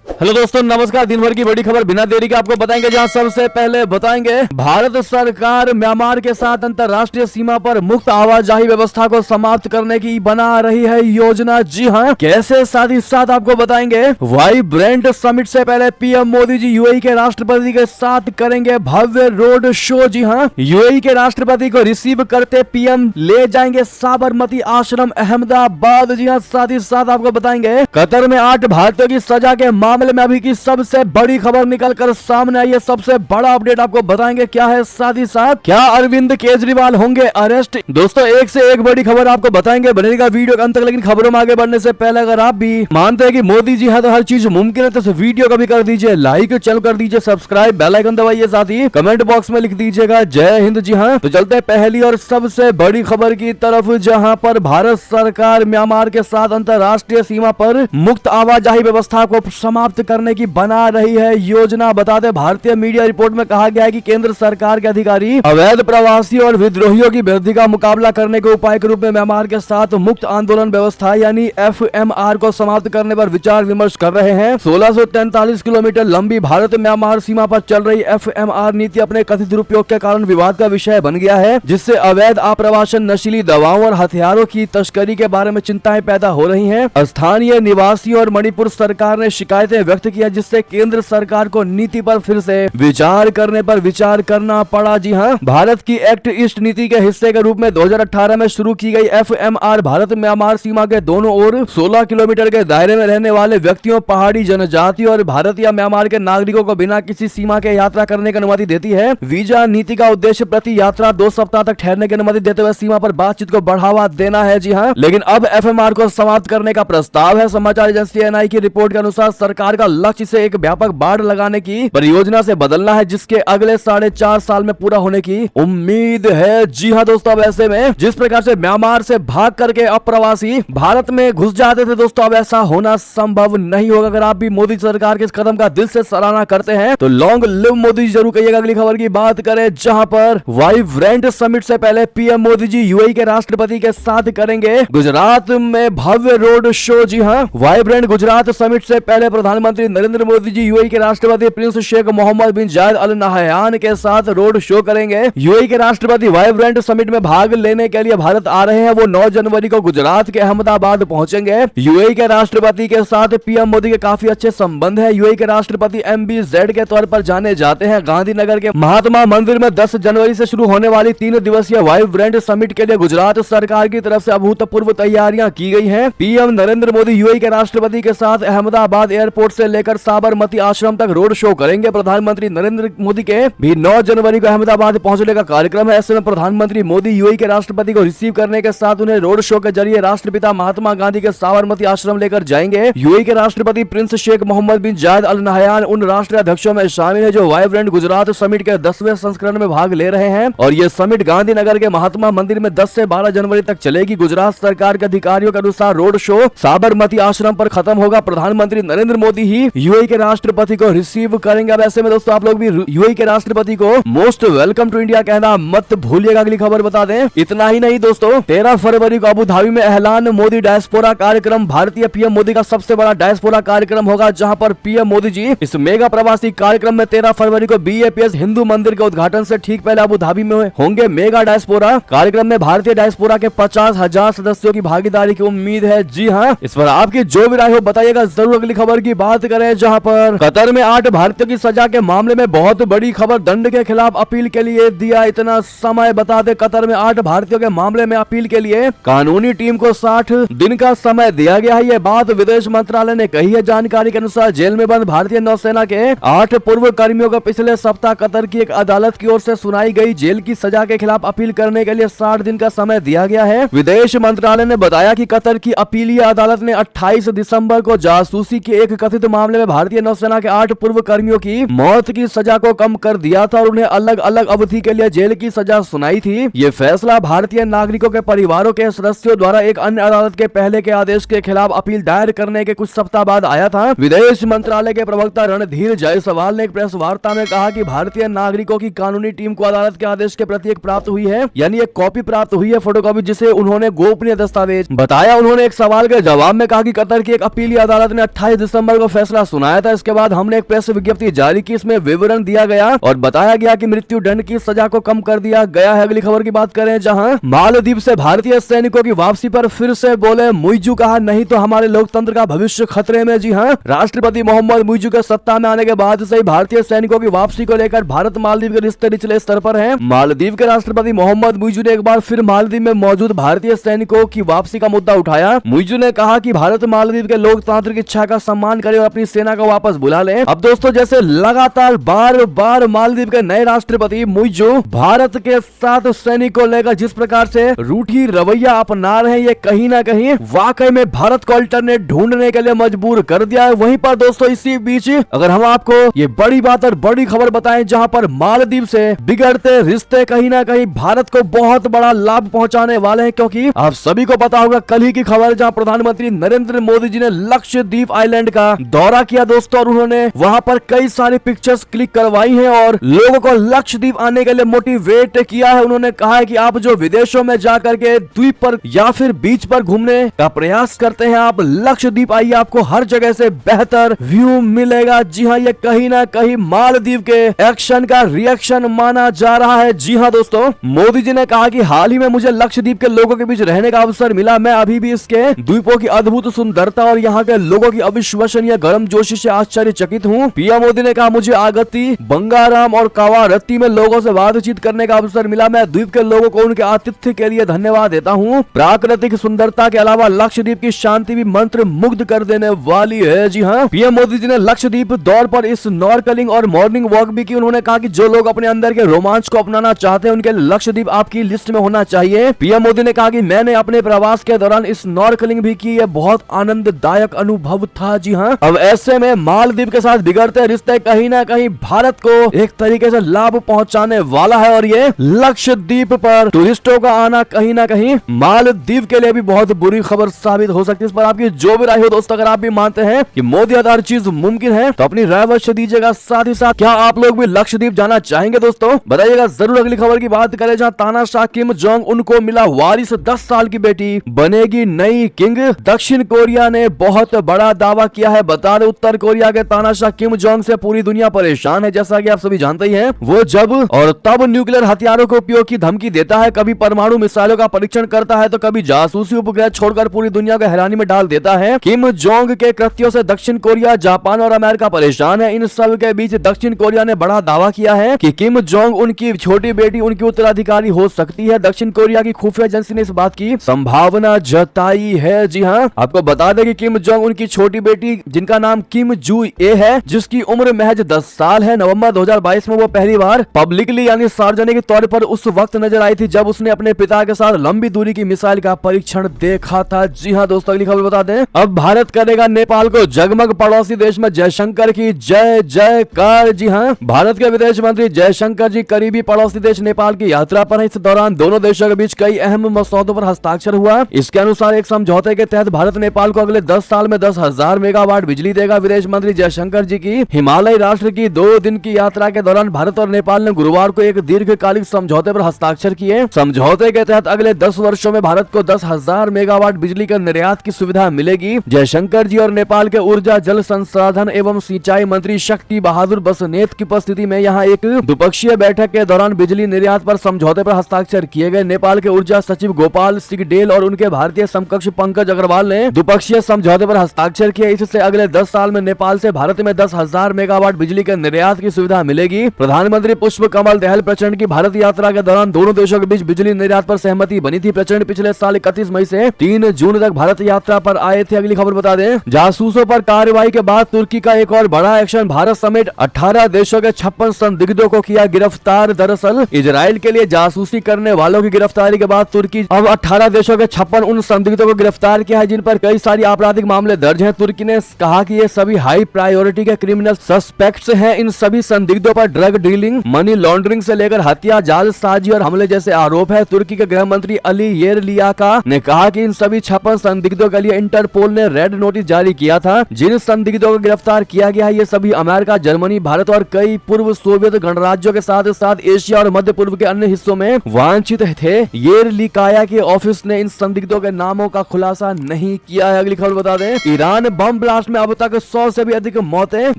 Hello दोस्तों, नमस्कार। दिन भर की बड़ी खबर बिना देरी के आपको बताएंगे, जहां सबसे पहले बताएंगे भारत सरकार म्यांमार के साथ अंतर्राष्ट्रीय सीमा पर मुक्त आवाजाही व्यवस्था को समाप्त करने की बना रही है योजना। जी हां, कैसे, साथ ही साथ आपको बताएंगे वाइब्रेंट समिट से पहले पीएम मोदी जी यूएई के राष्ट्रपति के साथ करेंगे भव्य रोड शो। जी हां, यूएई के राष्ट्रपति को रिसीव करते पीएम ले जाएंगे साबरमती आश्रम अहमदाबाद। जी हां, साथ ही साथ आपको बताएंगे कतर में 8 भारतीयों की सजा के मामले में अभी की सबसे बड़ी खबर निकलकर सामने आई है। सबसे बड़ा अपडेट आपको बताएंगे क्या है। साथ ही साथ क्या अरविंद केजरीवाल होंगे अरेस्ट। दोस्तों, एक से एक बड़ी खबर आपको बताएंगे, बनेगा वीडियो के अंत तक। लेकिन खबरों में आगे बढ़ने से पहले अगर आप भी मानते हैं कि मोदी जी है तो हर चीज मुमकिन है, तो इस वीडियो को भी कर दीजिए लाइक, चैनल कर दीजिए सब्सक्राइब, बेल आइकन दबाइए, साथ ही कमेंट बॉक्स में लिख दीजिएगा जय हिंद। जी हाँ, तो चलते हैं पहली और सबसे बड़ी खबर की तरफ, जहां पर भारत सरकार म्यांमार के साथ अंतर्राष्ट्रीय सीमा पर मुक्त आवाजाही व्यवस्था को समाप्त करने की बना रही है योजना। बता दें, भारतीय मीडिया रिपोर्ट में कहा गया है कि केंद्र सरकार के अधिकारी अवैध प्रवासी और विद्रोहियों की वृद्धि का मुकाबला करने के उपाय के रूप में म्यांमार के साथ मुक्त आंदोलन व्यवस्था यानी एफएमआर को समाप्त करने पर विचार विमर्श कर रहे हैं। 1643 किलोमीटर लंबी भारत म्यांमार सीमा पर चल रही एफएमआर नीति अपने कथित दुरुपयोग के कारण विवाद का विषय बन गया है, जिससे अवैध आप्रवासन, नशीली दवाओं और हथियारों की तस्करी के बारे में चिंताएं पैदा हो रही हैं। स्थानीय निवासियों और मणिपुर सरकार ने शिकायतें व्यक्त किया, जिससे केंद्र सरकार को नीति पर फिर से विचार करने पर विचार करना पड़ा। जी हां, भारत की एक्ट ईस्ट नीति के हिस्से के रूप में 2018 में शुरू की गई एफएमआर भारत म्यांमार सीमा के दोनों ओर 16 किलोमीटर के दायरे में रहने वाले व्यक्तियों, पहाड़ी जनजाति और भारत या म्यांमार के नागरिकों को बिना किसी सीमा के यात्रा करने की अनुमति देती है। वीजा नीति का उद्देश्य प्रति यात्रा 2 सप्ताह तक ठहरने की अनुमति देते हुए सीमा पर बातचीत को बढ़ावा देना है। जी हां, लेकिन अब एफएमआर को समाप्त करने का प्रस्ताव है। समाचार एजेंसी एएनआई की रिपोर्ट के अनुसार सरकार का लक्ष्य से एक व्यापक बाढ़ लगाने की परियोजना से बदलना है, जिसके अगले 4.5 साल में पूरा होने की उम्मीद है। जी हाँ दोस्तों, अब ऐसे में जिस प्रकार से म्यांमार से भाग करके अप्रवासी भारत में घुस जाते थे दोस्तों, अब ऐसा होना संभव नहीं होगा। अगर आप भी मोदी सरकार के इस कदम का दिल से सराहना करते हैं तो लॉन्ग लिव मोदी जरूर कहिएगा। अगली खबर की बात करें, जहां पर वाइब्रेंट समिट से पहले पीएम मोदी जी यूएई के राष्ट्रपति के साथ करेंगे गुजरात में भव्य रोड शो। जी हाँ, वाइब्रेंट गुजरात समिट से पहले प्रधानमंत्री नरेंद्र मोदी जी यूएई के राष्ट्रपति प्रिंस शेख मोहम्मद बिन जायद अल नाहयान के साथ रोड शो करेंगे। यूएई के राष्ट्रपति वाइब्रेंट समिट में भाग लेने के लिए भारत आ रहे हैं। वो 9 जनवरी को गुजरात के अहमदाबाद पहुंचेंगे। यूएई के राष्ट्रपति के साथ पीएम मोदी के काफी अच्छे संबंध है। यूएई के राष्ट्रपति MBZ के तौर पर जाने जाते हैं। गांधीनगर के महात्मा मंदिर में 10 जनवरी से शुरू होने वाली 3 दिवसीय वाइब्रेंट समिट के लिए गुजरात सरकार की तरफ से अभूतपूर्व तैयारियां की गई हैं। पीएम नरेंद्र मोदी यूएई के राष्ट्रपति के साथ अहमदाबाद एयरपोर्ट से लेकर साबरमती आश्रम तक रोड शो करेंगे। प्रधानमंत्री नरेंद्र मोदी के भी 9 जनवरी को अहमदाबाद पहुंचने का कार्यक्रम है। ऐसे में प्रधानमंत्री मोदी यूएई के राष्ट्रपति को रिसीव करने के साथ उन्हें रोड शो के जरिए राष्ट्रपिता महात्मा गांधी के साबरमती आश्रम लेकर जाएंगे। यूएई के राष्ट्रपति प्रिंस शेख मोहम्मद बिन जायद अल नाहयान उन राष्ट्रीय अध्यक्षों में शामिल है जो वाइब्रेंट गुजरात समिट के 10वें संस्करण में भाग ले रहे हैं, और ये समिट गांधीनगर के महात्मा मंदिर में 10 से 12 जनवरी तक चलेगी। गुजरात सरकार के अधिकारियों के अनुसार रोड शो साबरमती आश्रम पर खत्म होगा। प्रधानमंत्री नरेंद्र मोदी ही यूएई के राष्ट्रपति को रिसीव करेंगे। अब ऐसे में दोस्तों, आप लोग भी यूएई के राष्ट्रपति को मोस्ट वेलकम टू इंडिया कहना मत भूलिएगा। अगली खबर बता दें, इतना ही नहीं दोस्तों, 13 फरवरी को अबू धाबी में ऐलान मोदी डायस्पोरा कार्यक्रम भारतीय पीएम मोदी का सबसे बड़ा डायस्पोरा कार्यक्रम होगा, जहां पर पीएम मोदी जी इस मेगा प्रवासी कार्यक्रम में 13 फरवरी को BAPS हिंदू मंदिर के उद्घाटन से ठीक पहले अबू धाबी में होंगे। मेगा डायस्पोरा कार्यक्रम में भारतीय डायस्पोरा के 50,000 सदस्यों की भागीदारी की उम्मीद है। जी हाँ, इस पर आपकी जो भी राय हो बताइएगा जरूर। अगली खबर की बात करें, जहां पर कतर में 8 भारतीयों की सजा के मामले में बहुत बड़ी खबर, दंड के खिलाफ अपील के लिए दिया इतना समय। बता दें, कतर में 8 भारतीयों के मामले में अपील के लिए कानूनी टीम को 60 दिन का समय दिया गया है। ये बात विदेश मंत्रालय ने कही है। जानकारी के अनुसार जेल में बंद भारतीय नौसेना के 8 पूर्व कर्मियों को पिछले सप्ताह कतर की एक अदालत की ओर से सुनाई गई जेल की सजा के खिलाफ अपील करने के लिए 60 दिन का समय दिया गया है। विदेश मंत्रालय ने बताया कि कतर की अपीलीय अदालत ने 28 दिसंबर को जासूसी के एक कथित मामले में भारतीय नौसेना के 8 पूर्व कर्मियों की मौत की सजा को कम कर दिया था और उन्हें अलग अलग अवधि के लिए जेल की सजा सुनाई थी। ये फैसला भारतीय नागरिकों के परिवारों के सदस्यों द्वारा एक अन्य अदालत के पहले के आदेश के खिलाफ अपील दायर करने के कुछ सप्ताह बाद आया था। विदेश मंत्रालय के प्रवक्ता रणधीर जायसवाल ने एक प्रेस वार्ता में कहा कि भारतीय नागरिकों की कानूनी टीम को अदालत के आदेश के प्रति एक प्राप्त हुई है, यानी एक कॉपी प्राप्त हुई है, फोटोकॉपी, जिसे उन्होंने गोपनीय दस्तावेज बताया। उन्होंने एक सवाल के जवाब में कहा कि कतर की एक अपीलीय अदालत ने 28 दिसंबर को फैसला सुनाया था। इसके बाद हमने एक प्रेस विज्ञप्ति जारी की, इसमें विवरण दिया गया और बताया गया कि मृत्यु दंड की सजा को कम कर दिया गया है। अगली खबर की बात करें, जहां मालदीव से भारतीय सैनिकों की वापसी पर फिर से बोले मुइजू, कहा नहीं तो हमारे लोकतंत्र का भविष्य खतरे में। जी हां, राष्ट्रपति मोहम्मद मुइजू के सत्ता में आने के बाद से ही भारतीय सैनिकों की वापसी को लेकर भारत मालदीव के रिश्ते निचले स्तर पर हैं। मालदीव के राष्ट्रपति मोहम्मद मुइजू ने एक बार फिर मालदीव में मौजूद भारतीय सैनिकों की वापसी का मुद्दा उठाया। मुइजू ने कहा कि भारत मालदीव के लोकतांत्रिक इच्छा का सम्मान करे और अपनी सेना को वापस बुला ले। अब दोस्तों, जैसे लगातार बार बार मालदीव के नए राष्ट्रपति मुइजू भारत के साथ सैनिकों को लेकर जिस प्रकार से रूठी रवैया अपना रहे हैं, ये कहीं ना कहीं वाकई में भारत को अल्टरनेट ढूंढने के लिए मजबूर कर दिया है। वहीं पर दोस्तों, इसी बीच अगर हम आपको ये बड़ी बात और बड़ी खबर बताएं, जहां पर मालदीव से बिगड़ते रिश्ते कहीं ना कहीं भारत को बहुत बड़ा लाभ पहुंचाने वाले हैं, क्योंकि आप सभी को पता होगा कल ही की खबर, जहां प्रधानमंत्री नरेंद्र मोदी जी ने लक्षद्वीप आइलैंड का दौरा किया दोस्तों, और उन्होंने वहां पर कई सारी पिक्चर्स क्लिक करवाई हैं और लोगों को लक्षद्वीप आने के लिए मोटिवेट किया है। उन्होंने कहा है कि आप जो विदेशों में जाकर के द्वीप पर या फिर बीच पर घूमने का प्रयास करते हैं, आप लक्षद्वीप आइए, आपको हर जगह से बेहतर व्यू मिलेगा। जी हाँ, ये कहीं ना कहीं मालदीव के एक्शन का रिएक्शन माना जा रहा है। जी हाँ दोस्तों, मोदी जी ने कहा कि हाल ही में मुझे लक्षद्वीप के लोगों के बीच रहने का अवसर मिला। मैं अभी भी इसके द्वीपों की अद्भुत सुंदरता और यहाँ के लोगों की अविश्वसनीय गर्मजोशी से आश्चर्यचकित हूँ। पीएम मोदी ने कहा, मुझे आगती, बंगाराम और कावारत्ती में लोगों से बातचीत करने का अवसर मिला। मैं द्वीप के लोगों को उनके आतिथ्य के लिए धन्यवाद देता हूँ। प्राकृतिक सुंदरता के अलावा लक्षद्वीप की शांति भी मंत्र मुग्ध कर देने वाली है। जी हाँ, पीएम मोदी जी ने लक्षद्वीप दौर पर इस नॉर्कलिंग और मॉर्निंग वॉक भी की। उन्होंने कहा कि जो लोग अपने अंदर के रोमांच को अपनाना चाहते हैं, उनके लक्षद्वीप आपकी लिस्ट में होना चाहिए। पीएम मोदी ने कहा कि मैंने अपने प्रवास के दौरान इस नॉर्कलिंग भी की, यह बहुत आनंददायक अनुभव था। जी हाँ, अब ऐसे में मालदीव के साथ बिगड़ते रिश्ते कहीं ना कहीं भारत को एक तरीके से लाभ पहुंचाने वाला है, और ये लक्षद्वीप पर टूरिस्टों का आना कहीं ना कहीं मालदीव के लिए भी बहुत बुरी खबर साबित हो सकती है। इस पर आपकी जो भी राय हो दोस्तों, अगर आप भी मानते हैं कि मोदी हर चीज मुमकिन है, तो अपनी राय अवश्य दीजिएगा। साथ ही साथ क्या आप लोग भी लक्षद्वीप जाना चाहेंगे दोस्तों, बताइएगा जरूर। अगली खबर की बात करें, जहां तानाशाह किम जोंग उनको मिला वारिस, 10 साल की बेटी बनेगी नई किंग। दक्षिण कोरिया ने बहुत बड़ा दावा किया है। बता दें, उत्तर कोरिया के तानाशाह किम जोंग से पूरी दुनिया परेशान है। जैसा कि आप सभी जानते ही हैं, वो जब और तब न्यूक्लियर हथियारों के उपयोग की धमकी देता है, कभी परमाणु मिसाइलों का परीक्षण करता है, तो कभी जासूसी उपग्रह छोड़कर पूरी दुनिया को हैरानी में डाल देता है। किम जोंग के कृत्यों से दक्षिण कोरिया, जापान और अमेरिका परेशान है। इन सब के बीच दक्षिण कोरिया ने बड़ा दावा किया है कि किम जोंग उनकी छोटी बेटी उनकी उत्तराधिकारी हो सकती है। दक्षिण कोरिया की खुफिया एजेंसी ने इस बात की संभावना जताई है। जी हाँ, आपको बता दें कि किम जोंग उनकी छोटी बेटी, जिनका नाम किम जू ए है, जिसकी उम्र महज 10 साल है, नवंबर 2022 में वो पहली बार पब्लिकली यानी सार्वजनिक तौर पर उस वक्त नजर आई थी जब उसने अपने पिता के साथ लंबी दूरी की मिसाइल का परीक्षण देखा था। जी हाँ दोस्तों, अगली खबर बता दें, अब भारत करेगा नेपाल को जगमग, पड़ोसी देश में जयशंकर की जय जयकार। जी हाँ, भारत के विदेश मंत्री जयशंकर जी करीबी पड़ोसी देश नेपाल की यात्रा पर है। इस दौरान दोनों देशों के बीच कई अहम मसौदों पर हस्ताक्षर हुआ। इसके अनुसार एक समझौते के तहत भारत नेपाल को अगले 10 साल में 10,000 मेगावाट बिजली देगा। विदेश मंत्री जयशंकर जी की हिमालय राष्ट्र की 2 दिन की यात्रा के दौरान भारत और नेपाल ने गुरुवार को एक दीर्घकालिक समझौते पर हस्ताक्षर किए। समझौते के तहत अगले 10 वर्षों में भारत को 10,000 मेगावाट बिजली के निर्यात की सुविधा मिलेगी। जयशंकर जी और नेपाल के ऊर्जा, जल संसाधन एवं सिंचाई मंत्री शक्ति बहादुर बसनेत की उपस्थिति में यहाँ एक द्विपक्षीय बैठक के दौरान बिजली निर्यात पर समझौते पर हस्ताक्षर किए गए। नेपाल के ऊर्जा सचिव गोपाल सिंगडेल और उनके भारतीय समकक्ष पंकज अग्रवाल ने द्विपक्षीय समझौते पर हस्ताक्षर किया। इससे अगले 10 साल में नेपाल से भारत में 10,000 मेगावाट बिजली के निर्यात की सुविधा मिलेगी। प्रधानमंत्री पुष्प कमल दहल प्रचंड की भारत यात्रा के दौरान दोनों देशों के बीच बिजली निर्यात पर सहमति बनी थी। प्रचंड पिछले साल 31 मई से 3 जून तक भारत यात्रा पर आए थे। अगली खबर बता दें, जासूसों पर कार्रवाई के बाद तुर्की का एक और बड़ा एक्शन, भारत समेत 18 देशों के 56 संदिग्धों को किया गिरफ्तार। दरअसल इजराइल के लिए जासूसी करने वालों की गिरफ्तारी के बाद तुर्की अब 18 देशों के 56 उन संदिग्धों को गिरफ्तार किया है जिन पर कई सारी आपराधिक मामले दर्ज हैं। तुर्की ने कहा कि ये सभी हाई प्रायोरिटी के क्रिमिनल सस्पेक्ट्स हैं। इन सभी संदिग्धों पर ड्रग डीलिंग, मनी लॉन्ड्रिंग से लेकर हत्या, जालसाजी और हमले जैसे आरोप है। तुर्की के गृह मंत्री अली येरलियाका ने कहा कि इन सभी 56 संदिग्धों के लिए इंटरपोल ने रेड नोटिस जारी किया था। जिन संदिग्धों को गिरफ्तार किया गया है, ये सभी अमेरिका, जर्मनी, भारत और कई पूर्व सोवियत गणराज्यों के साथ साथ एशिया और मध्य पूर्व के अन्य हिस्सों में वांछित थे। येरलिकाया के ऑफिस ने इन संदिग्धों के नामों का खुलासा नहीं किया है। अगली खबर बता दें, ईरान बम ब्लास्ट में अब तक 100 से भी अधिक मौतें।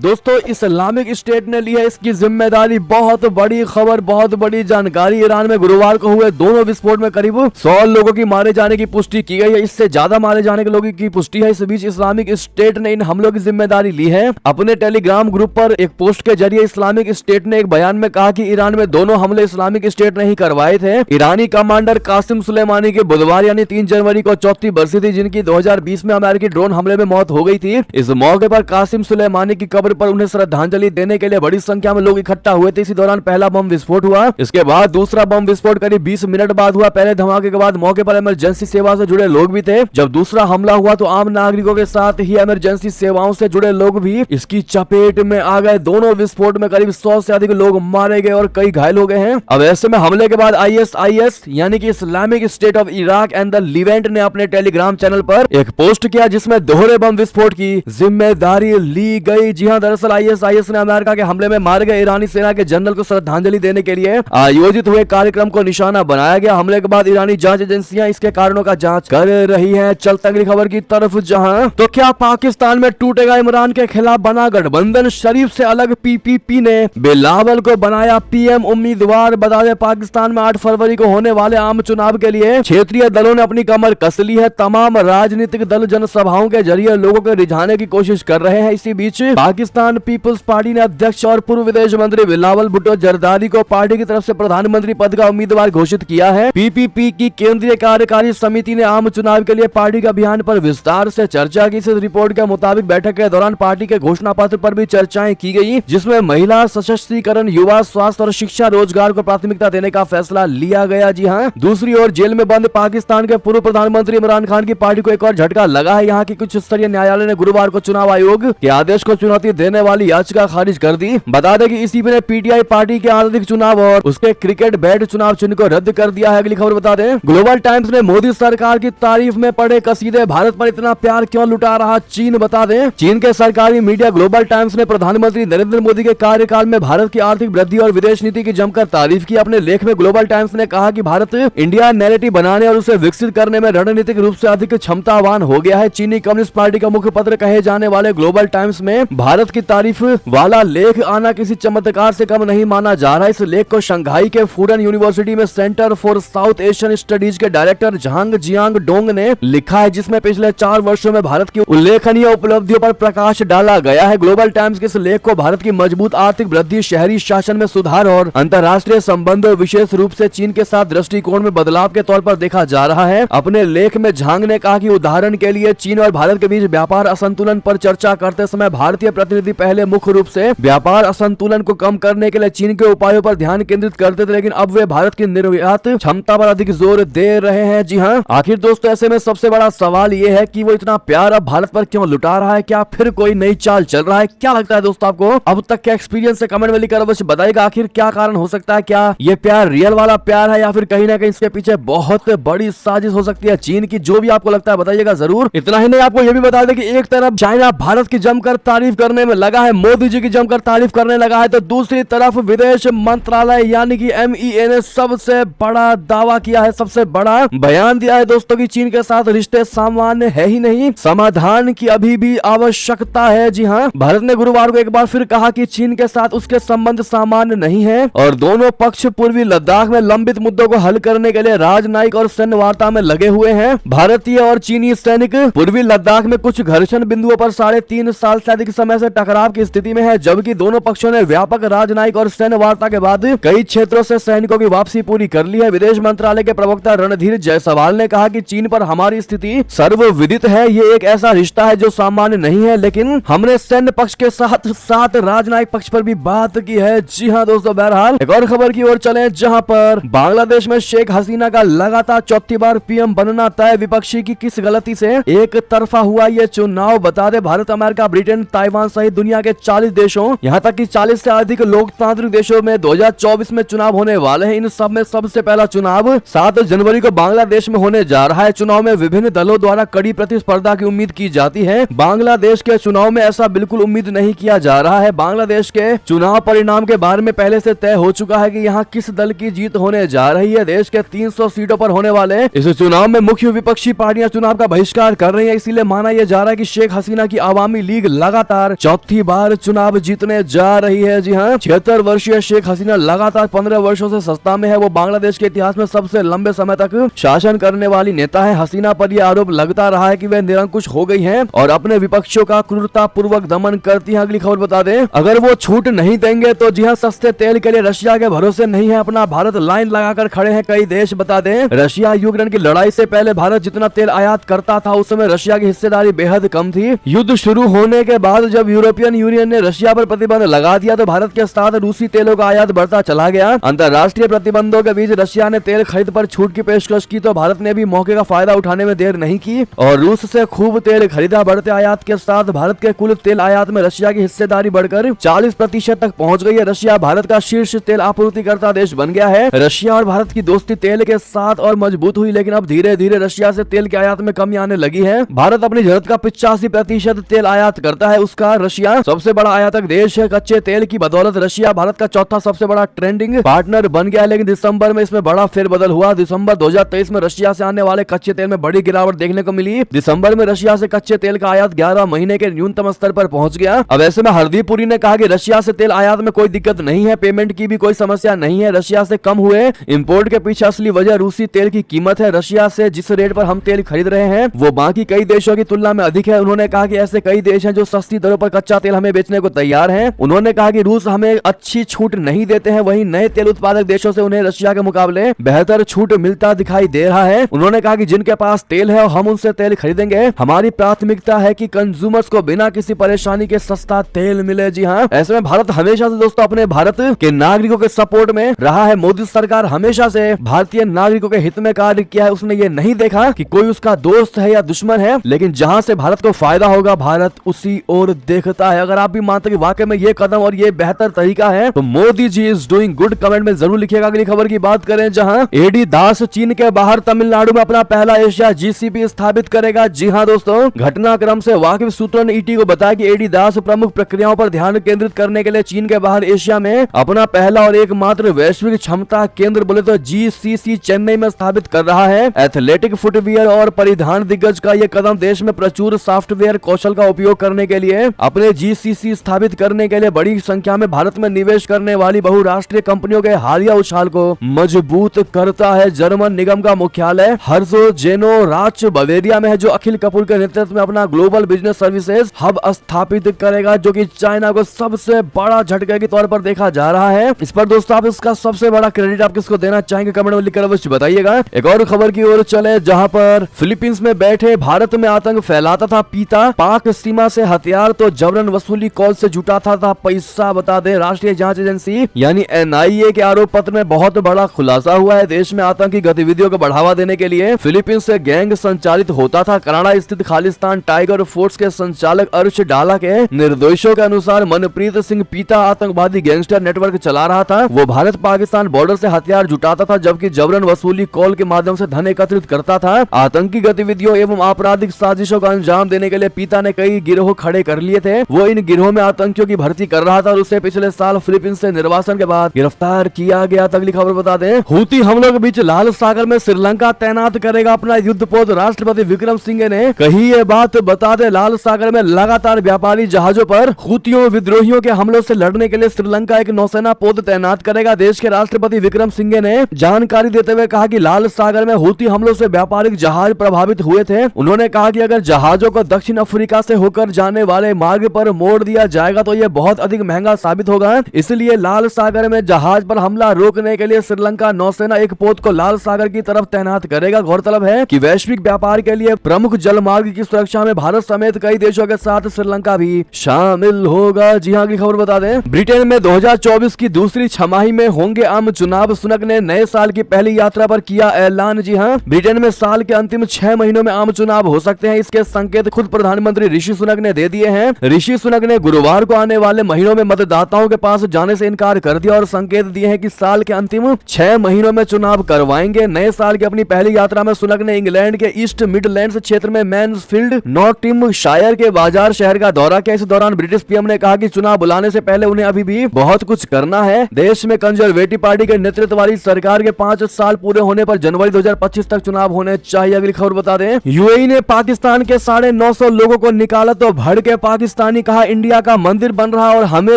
दोस्तों इस्लामिक स्टेट ने ली है इसकी जिम्मेदारी। बहुत बड़ी खबर, बहुत बड़ी जानकारी। ईरान में गुरुवार को हुए दोनों विस्फोट में करीब 100 लोगों की मारे जाने की पुष्टि की गई है। इससे ज्यादा मारे जाने के लोगों की पुष्टि है। इस बीच इस्लामिक स्टेट ने इन हमलों की जिम्मेदारी ली है। अपने टेलीग्राम ग्रुप पर एक पोस्ट के जरिए इस्लामिक स्टेट ने एक बयान में कहा कि ईरान में दोनों हमले इस्लामिक स्टेट ने ही करवाए थे। ईरानी कमांडर कासिम सुलेमानी की बुधवार यानी 3 जनवरी को 34 बरसी थी, जिनकी 2020 में अमेरिकी ड्रोन हमले में मौत हो गई थी। इस मौके पर कासिम सुलेमानी की कब्र पर उन्हें श्रद्धांजलि देने के लिए बड़ी संख्या में लोग इकट्ठा हुए थे। इसी दौरान पहला बम विस्फोट हुआ। इसके बाद दूसरा बम विस्फोट करीब 20 मिनट बाद हुआ। पहले धमाके के बाद मौके पर इमरजेंसी सेवा से जुड़े लोग भी थे। जब दूसरा हमला हुआ तो आम नागरिकों के साथ ही इमरजेंसी सेवाओं से जुड़े लोग भी इसकी चपेट में आ गए। दोनों विस्फोट में करीब 100 से अधिक लोग मारे गए और कई घायल हो गए हैं। अब ऐसे में हमले के बाद ISIS यानी कि Islamic state of Iraq and the Leivand ने अपने टेलीग्राम चैनल पर एक पोस्ट किया जिसमें दोहरे बम विस्फोट की जिम्मेदारी ली गई। जी हां, दरअसल ISIS ने अमेरिका के हमले में मारे गए ईरानी सेना के जनरल को श्रद्धांजलि देने के लिए आयोजित हुए कार्यक्रम को निशाना बनाया गया। हमले के बाद ईरानी जांच एजेंसियां इसके कारणों का जांच कर रही हैं। चलते अगली खबर की तरफ, जहां तो क्या पाकिस्तान में टूटेगा इमरान के खिलाफ बना गठबंधन? शरीफ से अलग PPP ने बिलावल को बनाया PM उम्मीदवार। बता दें पाकिस्तान में 8 फरवरी को होने वाले आम चुनाव के लिए क्षेत्रीय दलों ने अपनी कमर कस ली है। तमाम राजनीतिक दल जनसभाओं के जरिए लोगों को रिझाने की कोशिश कर रहे हैं। इसी बीच पाकिस्तान पीपुल्स पार्टी ने अध्यक्ष और पूर्व विदेश मंत्री बिलावल भुट्टो जरदारी को पार्टी की तरफ से प्रधानमंत्री पद का उम्मीदवार घोषित किया है। PPP की केंद्रीय कार्यकारी समिति ने आम चुनाव के लिए पार्टी के अभियान पर विस्तार से चर्चा की। इस रिपोर्ट के मुताबिक बैठक के दौरान पार्टी के घोषणा पत्र पर भी चर्चाएं की गई, जिसमें महिला सशक्तिकरण, युवा स्वास्थ्य और शिक्षा रोजगार को प्राथमिकता देने का फैसला लिया गया। जी हां, दूसरी ओर जेल में बंद पाकिस्तान के पूर्व प्रधानमंत्री इमरान खान की पार्टी को एक और झटका लगा है। यहाँ की कुछ स्तरीय न्यायालय ने गुरुवार को चुनाव आयोग के आदेश को चुनौती देने वाली याचिका खारिज कर दी। बता दें कि इसी ने PTI पार्टी के आंतरिक चुनाव और उसके क्रिकेट बैट चुनाव चिन्ह को रद्द कर दिया है। अगली खबर बता दें, ग्लोबल टाइम्स ने मोदी सरकार की तारीफ में पढ़े कसीदे, भारत पर इतना प्यार क्यों लुटा रहा चीन? बता दें चीन के सरकारी मीडिया ग्लोबल टाइम्स ने प्रधानमंत्री नरेंद्र मोदी के कार्यकाल में भारत की आर्थिक वृद्धि और विदेश नीति की जमकर तारीफ की। अपने लेख में ग्लोबल टाइम्स ने कहा कि भारत इंडिया नैरेटिव बनाने और उसे विकसित करने में रणनीतिक रूप से अधिक क्षमतावान हो गया है। चीनी कम्युनिस्ट पार्टी का मुख्य पत्र कहे जाने वाले ग्लोबल टाइम्स में भारत की तारीफ वाला लेख आना किसी चमत्कार से कम नहीं माना जा रहा है। इस लेख को शंघाई के फूडन यूनिवर्सिटी में centre for south Asian studies के डायरेक्टर झांग जियांग डोंग ने लिखा है, जिसमें पिछले 4 वर्षों में भारत की उल्लेखनीय उपलब्धियों पर प्रकाश डाला गया है। ग्लोबल टाइम्स के इस लेख को भारत की मजबूत आर्थिक वृद्धि, शहरी शासन में सुधार और अंतर्राष्ट्रीय संबंधों, विशेष रूप से चीन के साथ दृष्टिकोण में बदलाव के तौर पर देखा जा रहा है। अपने लेख में झांग ने कहा कि उदाहरण के लिए चीन और भारत के बीच व्यापार असंतुलन पर चर्चा करते समय भारतीय प्रतिनिधि पहले मुख्य रूप से व्यापार असंतुलन को कम करने के लिए चीन के उपायों पर ध्यान केंद्रित करते थे, लेकिन अब वे भारत की निर्यात क्षमता पर अधिक जोर दे रहे हैं। जी हाँ, आखिर दोस्तों ऐसे में सबसे बड़ा सवाल ये है कि वो इतना प्यार अब भारत पर क्यों लुटा रहा है? क्या फिर कोई नई चाल चल रहा है? क्या लगता है दोस्तों आपको? अब तक के एक्सपीरियंस से कमेंट में लिखकर अवश्य बताइएगा। आखिर क्या कारण हो सकता है? क्या ये प्यार रियल वाला प्यार है या फिर कहीं ना कहीं इसके पीछे बहुत बड़ी साजिश हो सकती है चीन की? जो भी आपको लगता है बताइएगा जरूर। इतना ही नहीं, आपको ये भी बता दें कि एक तरफ चाइना भारत की जमकर तारीफ करने में लगा है, मोदी जी की जमकर तारीफ करने लगा है, तो दूसरी तरफ विदेश मंत्रालय यानी कि MEA ने सबसे बड़ा दावा किया है, सबसे बड़ा बयान दिया है दोस्तों की चीन के साथ रिश्ते सामान्य है ही नहीं, समाधान की अभी भी आवश्यकता है। जी हाँ, भारत ने गुरुवार को एक बार फिर कहा कि चीन के साथ उसके संबंध सामान्य नहीं है और दोनों पक्ष पूर्वी लद्दाख में लंबित मुद्दों को हल करने के लिए राजनयिक और सैन्य वार्ता में लगे हुए हैं। भारतीय और चीनी सैनिक पूर्वी लद्दाख में कुछ घर्षण बिंदुओं पर 3.5 साल से अधिक समय से टकराव की स्थिति में है, जबकि दोनों पक्षों ने व्यापक राजनयिक और सैन्य वार्ता के बाद कई क्षेत्रों से सैनिकों की वापसी पूरी कर ली है। विदेश मंत्रालय के प्रवक्ता रणधीर जायसवाल ने कहा कि चीन पर हमारी स्थिति सर्वविदित है, ये एक ऐसा रिश्ता है जो सामान्य नहीं है, लेकिन हमने सैन्य पक्ष के साथ साथ राजनयिक पक्ष पर भी बात की है। जी हाँ दोस्तों, बहरहाल एक और खबर की ओर चले, जहां पर बांग्लादेश में शेख हसीना का लगातार 4थी बार PM बनना तय, विपक्षी की किस गलती से एक तरफा हुआ ये चुनाव? बता दे भारत, अमेरिका, ब्रिटेन, ताइवान सहित दुनिया के 40 देशों, यहाँ तक कि 40 से अधिक लोकतांत्रिक देशों में 2024 में चुनाव होने वाले हैं। इन सब में सबसे पहला चुनाव 7 जनवरी को बांग्लादेश में होने जा रहा है। चुनाव में विभिन्न दलों द्वारा कड़ी प्रतिस्पर्धा की उम्मीद की जाती है। बांग्लादेश के चुनाव में ऐसा बिल्कुल उम्मीद नहीं किया जा रहा है। बांग्लादेश के चुनाव परिणाम के बारे में पहले से तय हो चुका है कि यहाँ किस दल की जीत होने जा रही है। देश के 300 सीटों पर होने वाले इस चुनाव में मुख्य विपक्षी पार्टियां चुनाव का बहिष्कार कर रही है, इसीलिए माना यह जा रहा है कि शेख हसीना की आवामी लीग लगातार चौथी बार चुनाव जीतने जा रही है। जी हाँ, 76 वर्षीय शेख हसीना लगातार 15 वर्षों से सत्ता में है। वो बांग्लादेश के इतिहास में सबसे लंबे समय तक शासन करने वाली नेता है। हसीना पर यह आरोप लगता रहा है कि वे निरंकुश हो गई हैं और अपने विपक्षियों का क्रूरता पूर्वक दमन करती हैं। अगली खबर बता दें, अगर वो छूट नहीं देंगे तो जी हाँ, सस्ते तेल के लिए रशिया के भरोसे नहीं है, अपना भारत लाइन लगाकर खड़े हैं कई देश। बता दें, रशिया यूक्रेन की लड़ाई से पहले भारत जितना तेल आयात करता था उस समय रशिया की हिस्सेदारी बेहद कम थी। युद्ध शुरू होने के बाद जब यूरोपियन यूनियन ने रशिया पर प्रतिबंध लगा दिया तो भारत के साथ रूसी तेलों का आयात बढ़ता चला गया। अंतर्राष्ट्रीय प्रतिबंधों के बीच रशिया ने तेल खरीद पर छूट की पेशकश की तो भारत ने भी मौके का फायदा उठाने में देर नहीं की और रूस से खूब तेल खरीदा। बढ़ते आयात के साथ भारत के कुल तेल आयात में रशिया की हिस्सेदारी बढ़कर 40% तक पहुंच गई है। रशिया भारत का शीर्ष तेल आपूर्तिकर्ता देश बन गया है। रशिया और भारत की दोस्ती तेल के साथ और मजबूत हुई, लेकिन अब धीरे धीरे रशिया से तेल के आयात में कमी आने लगी है। भारत अपनी जरूरत का 85% तेल आयात करता है, उसका रशिया सबसे बड़ा आयातक देश है। कच्चे तेल की बदौलत रशिया भारत का चौथा सबसे बड़ा ट्रेंडिंग पार्टनर बन गया है, लेकिन दिसंबर में इसमें बड़ा फेरबदल हुआ। दिसंबर 2023 में रशिया से आने वाले कच्चे तेल में बड़ी गिरावट देखने को मिली। दिसंबर में रशिया से कच्चे तेल का आयात 11 महीने के न्यूनतम स्तर पर पहुंच गया। अब ऐसे में हरदीप पुरी ने कहा कि रशिया से तेल आयात में कोई दिक्कत नहीं है, पेमेंट की भी कोई समस्या नहीं है। रशिया से कम हुए इंपोर्ट के पीछे असली वजह रूसी तेल की कीमत है। रशिया से जिस रेट पर हम तेल खरीद रहे हैं वो बाकी कई देशों की तुलना में अधिक है। उन्होंने कहा कि ऐसे कई देश हैं जो सस्ती दरों पर कच्चा तेल हमें बेचने को तैयार हैं। उन्होंने कहा कि रूस हमें अच्छी छूट नहीं देते हैं, वहीं नए तेल उत्पादक देशों से उन्हें रशिया के मुकाबले बेहतर छूट मिलता दिखाई दे रहा है। उन्होंने कहा कि जिनके पास तेल है हम उनसे तेल खरीदेंगे। हमारी प्राथमिकता है कि कंज्यूमर्स को बिना किसी परेशानी के सस्ता तेल मिले। जी हाँ, ऐसे में भारत हमेशा से दोस्तों अपने भारत के नागरिकों के सपोर्ट में रहा है। मोदी सरकार हमेशा से भारतीय नागरिकों के हित में कार्य किया है। उसने ये नहीं देखा कि कोई उसका दोस्त है या दुश्मन है, लेकिन जहां से भारत को फायदा होगा भारत उसी ओर देखता है। अगर आप भी मानते कि वाकई में ये कदम और ये बेहतर तरीका है तो Modi ji is doing good, comment में जरूर लिखिएगा। अगली खबर की बात करें, जहां एडी दास चीन के बाहर तमिलनाडु में अपना पहला एशिया जीसीपी स्थापित करेगा। जी हाँ दोस्तों, घटनाक्रम से वाकिफ सूत्रों ने ईटी को बताया कि एडी दास प्रमुख प्रक्रियाओं पर ध्यान केंद्रित करने के लिए चीन के बाहर एशिया में अपना पहला और एकमात्र वैश्विक क्षमता केंद्र बोले तो जीसीसी चेन्नई में स्थापित कर रहा है। एथलेटिक फुटवियर और परिधान दिग्गज का यह कदम देश में प्रचुर सॉफ्टवेयर कौशल का उपयोग करने के लिए अपने जीसीसी स्थापित करने के लिए बड़ी संख्या में भारत में निवेश करने वाली बहुराष्ट्रीय कंपनियों के हालिया उछाल को मजबूत करता है। जर्मन निगम का मुख्यालय हर्जोजेनोराच बवेरिया में है, जो अखिल कपूर के नेतृत्व में अपना ग्लोबल बिजनेस सर्विसेज हब स्थापित करेगा, जो कि चाइना को सबसे बड़ा झटके के तौर पर देखा जा रहा है। इस पर दोस्तों आप इसका सबसे बड़ा क्रेडिट आप किसको देना चाहेंगे, कमेंट में लिखकर अवश्य बताइएगा। एक और खबर की ओर चले, जहां पर फिलीपींस में बैठे भारत में आतंक फैलाता था पिता, पाक सीमा से हथियार तो जबरन वसूली कॉल से जुटाता था पैसा। बता दें, राष्ट्रीय जांच एजेंसी यानी एनआईए के आरोप पत्र में बहुत बड़ा खुलासा हुआ है। देश में आतंकी गतिविधियों को बढ़ावा देने के लिए फिलीपींस से गैंग संचालित होता था। कनाडा स्थित खालिस्तान टाइगर फोर्स के संचालक अर्श डाला के निर्देशों के अनुसार मनप्रीत सिंह पिता आतंकवादी गैंगस्टर नेटवर्क चला रहा था। वो भारत पाकिस्तान बॉर्डर से हथियार जुटाता था, जबकि जबरन वसूली कॉल के माध्यम से धन एकत्रित करता था। आतंकी गतिविधियों एवं आपराधिक साजिशों का अंजाम देने के लिए पिता ने कई गिरोह खड़े कर लिए थे। वो इन गिरोह में आतंकियों की भर्ती कर रहा था और उसे पिछले साल फिलीपींस से निर्वासन के बाद गिरफ्तार किया गया। अगली खबर बता दें, हूती हमलों के बीच लाल सागर में श्रीलंका तैनात करेगा अपना युद्धपोत। राष्ट्रपति विक्रम सिंघे ने कही ये बात। बता दें, लाल सागर में लगातार व्यापारी जहाजों पर हूतियों विद्रोहियों के हमलों से लड़ने के लिए श्रीलंका एक नौसेना पोत तैनात करेगा। देश के राष्ट्रपति विक्रम सिंघे ने जानकारी देते हुए कहा कि लाल सागर में हूती हमलों से व्यापारिक जहाज प्रभावित हुए थे। उन्होंने कहा कि अगर जहाजों को दक्षिण अफ्रीका से होकर जाने वाले मार्ग पर मोड़ दिया जाएगा तो यह बहुत अधिक महंगा साबित होगा। इसलिए लाल सागर में जहाज पर हमला रोकने के लिए श्रीलंका नौसेना एक पोत को लाल सागर की तरफ तैनात करेगा। गौरतलब है कि वैश्विक व्यापार के लिए प्रमुख जल मार्ग की सुरक्षा में भारत समेत कई देशों के साथ श्रीलंका भी शामिल होगा। जी हाँ, की खबर बता दें, ब्रिटेन में 2024 की दूसरी छमाही में होंगे आम चुनाव। सुनक ने नए साल की पहली यात्रा पर किया ऐलान। जी हाँ, ब्रिटेन में साल के अंतिम 6 महीनों में आम चुनाव हो सकते हैं। इसके संकेत खुद प्रधानमंत्री ऋषि सुनक ने दे दिए हैं। ऋषि सुनक ने गुरुवार को आने वाले महीनों में मतदाताओं के पास जाने से इनकार कर दिया और संकेत दिए हैं कि साल के अंतिम 6 महीनों में चुनाव करवाएंगे। नए साल की अपनी पहली यात्रा में सुनक ने इंग्लैंड के ईस्ट मिडलैंड्स क्षेत्र में मैनसफील्ड नॉटिंघमशायर के बाजार शहर का दौरा किया। इस दौरान ब्रिटिश पीएम ने कहा कि चुनाव बुलाने से पहले उन्हें अभी भी बहुत कुछ करना है। देश में कंजर्वेटिव पार्टी के नेतृत्व वाली सरकार के 5 साल पूरे होने पर जनवरी 2025 तक चुनाव होने चाहिए। अगली खबर बता दें, यूएई ने पाकिस्तान के 950 लोगों को निकाला तो भड़के पाकिस्तानी, कहा इंडिया का मंदिर बन रहा और हमें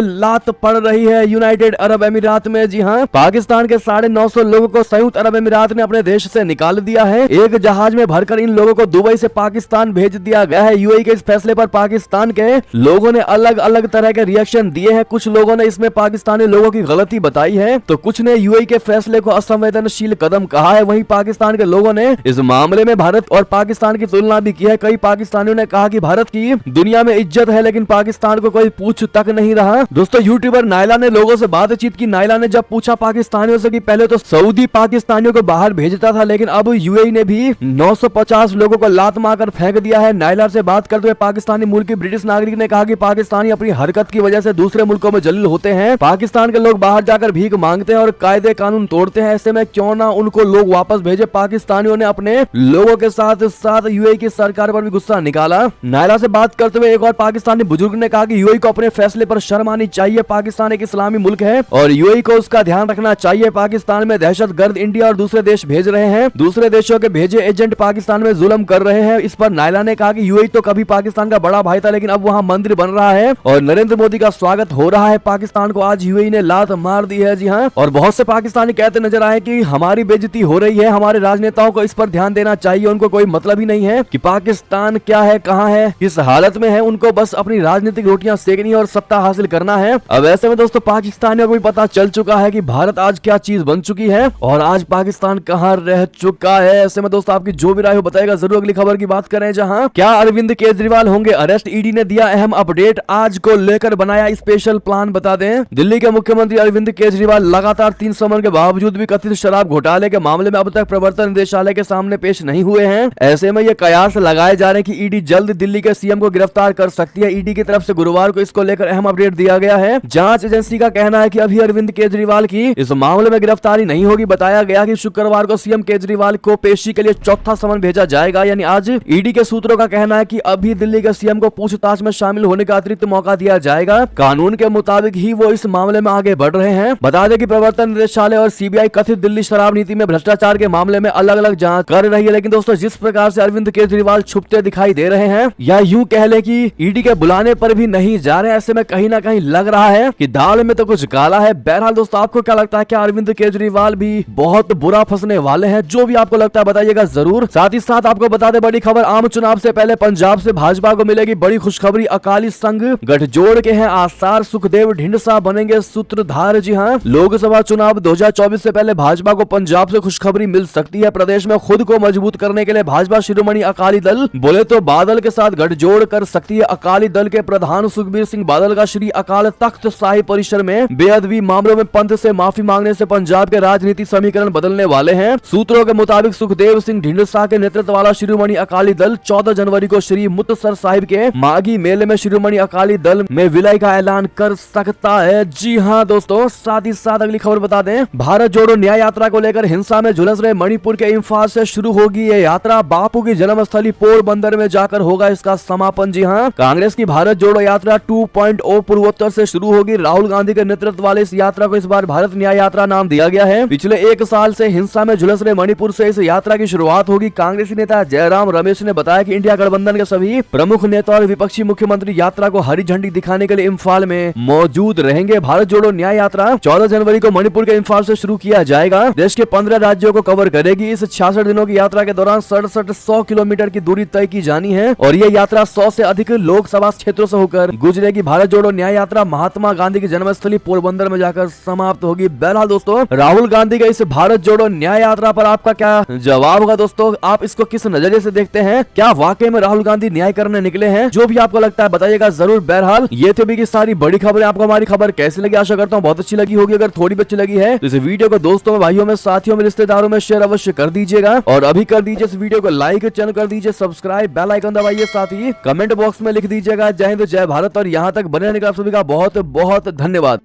लात पड़ रही है यूनाइटेड अरब अमीरात में। जी हाँ, पाकिस्तान के 950 लोगों को संयुक्त अरब अमीरात ने अपने देश से निकाल दिया है। एक जहाज में भरकर इन लोगों को दुबई से पाकिस्तान भेज दिया गया है। यूएई के इस फैसले पर पाकिस्तान के लोगों ने अलग अलग तरह के रिएक्शन दिए हैं। कुछ लोगों ने इसमें पाकिस्तानी लोगों की गलती बताई है तो कुछ ने यूएई के फैसले को असंवेदनशील कदम कहा है। वहीं पाकिस्तान के लोगों ने इस मामले में भारत और पाकिस्तान की तुलना भी की है। कई पाकिस्तानियों ने कहा कि भारत की दुनिया में इज्जत है लेकिन पाकिस्तान को कोई पूछ तक नहीं रहा। दोस्तों, यूट्यूबर नायला ने लोगों से बातचीत की। नायला ने जब पूछा पाकिस्तानियों से कि पहले तो सऊदी पाकिस्तानियों को बाहर भेजता था लेकिन अब यूएई ने भी 950 लोगों को लात मारकर फेंक दिया है। नायला से बात करते हुए पाकिस्तानी मूल की ब्रिटिश नागरिक ने कहा कि पाकिस्तानी अपनी हरकत की वजह से दूसरे मुल्कों में जलील होते हैं। पाकिस्तान के लोग बाहर जाकर भीख मांगते हैं और कायदे कानून तोड़ते हैं, ऐसे में क्यों ना उनको लोग वापस भेजे। पाकिस्तानियों ने अपने लोगों के साथ साथ यूएई की सरकार पर भी गुस्सा निकाला। नायला से बात करते हुए एक और पाकिस्तानी बुजुर्ग ने कहा कि यूएई को अपने फैसले पर शर्म आनी चाहिए। पाकिस्तान एक इस्लामी मुल्क है और यूएई को उसका ध्यान रखना चाहिए। पाकिस्तान में दहशतगर्द इंडिया और दूसरे देश भेज रहे हैं। दूसरे देशों के भेजे एजेंट पाकिस्तान में जुल्म कर रहे हैं। इस पर नायला ने कहा कि यूएई तो कभी पाकिस्तान का बड़ा भाई था लेकिन अब वहां मंदिर बन रहा है और नरेंद्र मोदी का स्वागत हो रहा है। पाकिस्तान को आज यूएई ने लात मार दी है। जी हाँ, और बहुत से पाकिस्तानी कहते नजर आए कि हमारी बेइज्जती हो रही है, हमारे राजनेताओं को इस पर ध्यान देना चाहिए। उनको कोई मतलब ही नहीं है कि पाकिस्तान क्या है, कहां है, किस हालत में है। उनको बस अपनी राजनीतिक रोटियां सेकनी है और सत्ता हासिल करना है। अब ऐसे में दोस्तों पाकिस्तानियों को भी पता चल चुका है कि भारत आज क्या चीज बन चुकी है और आज पाकिस्तान कहां रह चुका है। ऐसे में दोस्तों आपकी जो भी राय हो बताएगा जरूर। अगली खबर की बात करें, जहां क्या अरविंद केजरीवाल होंगे अरेस्ट, ईडी ने दिया अहम अपडेट। आज को लेकर बनाया स्पेशल प्लान, बता दें। दिल्ली के मुख्यमंत्री अरविंद केजरीवाल लगातार 3 समन के बावजूद भी कथित शराब घोटाले के मामले में अब तक प्रवर्तन निदेशालय के सामने पेश नहीं हुए हैं। ऐसे में ये कयास लगाए जा रहे हैं कि ईडी जल्द दिल्ली के सीएम को गिरफ्तार कर सकती है। ईडी की तरफ से गुरुवार को इसको लेकर अहम अपडेट दिया गया है। जांच एजेंसी का कहना है कि अभी अरविंद केजरीवाल की इस मामले में गिरफ्तारी नहीं होगी। बताया गया कि शुक्रवार को सीएम केजरीवाल को पेशी के लिए चौथा समन भेजा जाएगा, यानी आज। ईडी के सूत्रों का कहना है कि अभी दिल्ली के सीएम को पूछताछ में शामिल होने का अतिरिक्त मौका दिया जाएगा। कानून के मुताबिक ही वो इस मामले में आगे बढ़ रहे हैं। बता दें कि प्रवर्तन निदेशालय और सीबीआई कथित दिल्ली शराब नीति में भ्रष्टाचार के मामले में अलग अलग जांच कर रही है। लेकिन दोस्तों जिस प्रकार से अरविंद केजरीवाल छुपते दिखाई दे रहे हैं या यूं कह ले कि ईडी के बुलाने पर भी नहीं जा रहे, ऐसे में कहीं ना कहीं लग रहा है कि दाल में तो कुछ काला है। बहरहाल दोस्तों आपको क्या लगता है, क्या अरविंद केजरीवाल भी बहुत बुरा फंसने वाले हैं? जो भी आपको लगता है बताइएगा जरूर। साथ ही साथ आपको बता दें बड़ी खबर, आम चुनाव से पहले पंजाब से भाजपा को मिलेगी बड़ी खुशखबरी। अकाली संघ गठजोड़ के हैं आसार, सुखदेव ढींढसा बनेंगे सूत्रधार। जी हाँ, लोकसभा चुनाव 2024 से पहले भाजपा को पंजाब से खुशखबरी मिल सकती है। प्रदेश में खुद को मजबूत करने के लिए भाजपा शिरोमणि अकाली दल बोले तो बादल के साथ गठजोड़ कर सकती है। अकाली दल के प्रधान सुखबीर सिंह बादल का श्री अकाल तख्त साहिब परिसर में बेअदबी मामलों में पंथ से माफी मांगने से पंजाब के राजनीति समीकरण बदलने वाले हैं। सूत्रों के मुताबिक सुखदेव सिंह ढींढसा के नेतृत्व वाला शिरोमणि अकाली दल 14 जनवरी को श्री मुक्तसर साहिब के माघी मेले में शिरोमणि अकाली दल में विलय का ऐलान कर सकता है। जी हाँ दोस्तों, साथ ही साथ अगली खबर बता दें, भारत जोड़ो न्याय यात्रा को लेकर हिंसा में झुलस रहे मणिपुर के इम्फाल से शुरू होगी ये यात्रा। बापू की जन्मस्थली पोरबंदर में जाकर होगा इसका समापन। जी हाँ, कांग्रेस की भारत जोड़ो यात्रा 2.0 पूर्वोत्तर से शुरू होगी। राहुल गांधी के नेतृत्व वाले इस यात्रा को इस बार भारत न्याय यात्रा नाम दिया गया है। पिछले 1 साल से हिंसा में झुलस रहे मणिपुर से इस यात्रा की शुरुआत होगी। कांग्रेसी नेता जयराम रमेश ने बताया कि इंडिया गठबंधन के सभी प्रमुख नेता और विपक्षी मुख्यमंत्री यात्रा को हरी झंडी दिखाने के लिए इम्फाल में मौजूद रहेंगे। भारत जोड़ो न्याय यात्रा 14 जनवरी को मणिपुर के इम्फाल से शुरू किया जाएगा। देश के 15 राज्यों को कवर करेगी। इस 66 दिनों की यात्रा के दौरान 6700 किलोमीटर की दूरी तय की जानी है और ये यात्रा 100 से अधिक लोकसभा क्षेत्रों से होकर गुजरेगी। भारत जोड़ो न्याय यात्रा महात्मा गांधी की जन्मस्थली पोरबंदर में जाकर समाप्त होगी। बहरहाल दोस्तों, राहुल गांधी के इस भारत जोड़ो न्याय यात्रा पर आपका क्या जवाब होगा? दोस्तों आप इसको किस नजरिए से देखते हैं? क्या वाकई में राहुल गांधी न्याय करने निकले हैं? जो भी आपको लगता है बताइएगा जरूर। बहरहाल ये थे की सारी बड़ी खबरें। आपको हमारी खबर कैसी लगी? आशा करता हूँ बहुत अच्छी लगी होगी। अगर थोड़ी भी अच्छी लगी है तो इस वीडियो को दोस्तों में, भाइयों में, साथियों में, रिश्तेदारों में शेयर अवश्य कर दीजिएगा और अभी कर दीजिए इस वीडियो को लाइक, चैनल कर दीजिए सब्सक्राइब, बेल आइकन दबाइए, साथ ही कमेंट बॉक्स में लिख दीजिएगा जय हिंद जय भारत। और यहाँ तक बने रहने का आप सभी का बहुत बहुत धन्यवाद।